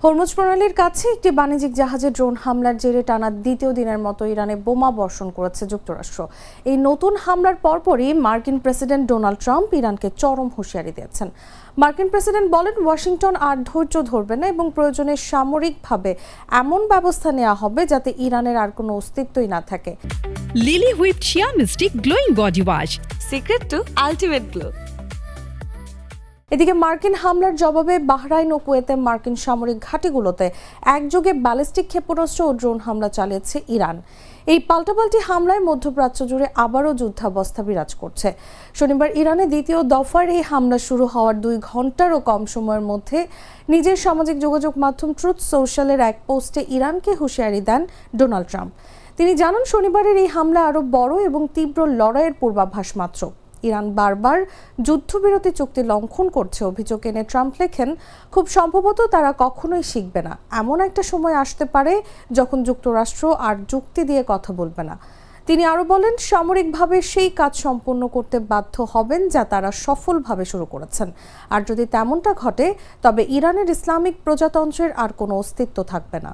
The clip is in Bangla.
হরমুজ প্রণালীর কাছে একটি বাণিজ্যিক জাহাজে ড্রোন হামলার জেরে টানা দ্বিতীয় দিনের মতো ইরানে বোমা বর্ষণ করেছে যুক্তরাষ্ট্র। এই নতুন হামলার পরপরই মার্কিন প্রেসিডেন্ট ডোনাল্ড ট্রাম্প ইরানকে চরম হুঁশিয়ারি দিয়েছেন। মার্কিন প্রেসিডেন্ট বলেন, ওয়াশিংটন আর ধৈর্য ধরবে না এবং প্রয়োজনে সামরিকভাবে এমন ব্যবস্থা নেওয়া হবে যাতে ইরানের আর কোনো অস্তিত্বই না থাকে। Lily whipped shea mystic glowing body wash, secret to ultimate glow. এদিকে মার্কিন হামলার জবাবে বাহরাইন ও কুয়েতে মার্কিন সামরিক ঘাঁটিগুলোতে একযোগে ব্যালিস্টিক ক্ষেপণাস্ত্র ও ড্রোন হামলা চালিয়েছে ইরান। এই পাল্টাপাল্টি হামলায় মধ্যপ্রাচ্য জুড়ে আবারও যুদ্ধাবস্থা বিরাজ করছে। শনিবার ইরানে দ্বিতীয় দফার এই হামলা শুরু হওয়ার 2 ঘন্টারও কম সময়ের মধ্যে নিজের সামাজিক যোগাযোগ মাধ্যম ট্রুথ সোশ্যালের এক পোস্টে ইরানকে হুঁশিয়ারি দেন ডোনাল্ড ট্রাম্প। তিনি জানান, শনিবারের এই হামলা আরও বড় এবং তীব্র লড়াইয়ের পূর্বাভাস মাত্র। ইরান বারবার যুদ্ধবিরতি চুক্তি লঙ্ঘন করছে অভিযোগ এনে ট্রাম্প লেখেন, খুব সম্ভবত তারা কখনোই শিখবে না। এমন একটা সময় আসতে পারে যখন যুক্তরাষ্ট্র আর যুক্তি দিয়ে কথা বলবে না। তিনি আরও বলেন, সামরিকভাবে সেই কাজ সম্পন্ন করতে বাধ্য হবেন যা তারা সফলভাবে শুরু করেছেন। আর যদি তেমনটা ঘটে তবে ইরানের ইসলামিক প্রজাতন্ত্রের আর কোনো অস্তিত্ব থাকবে না।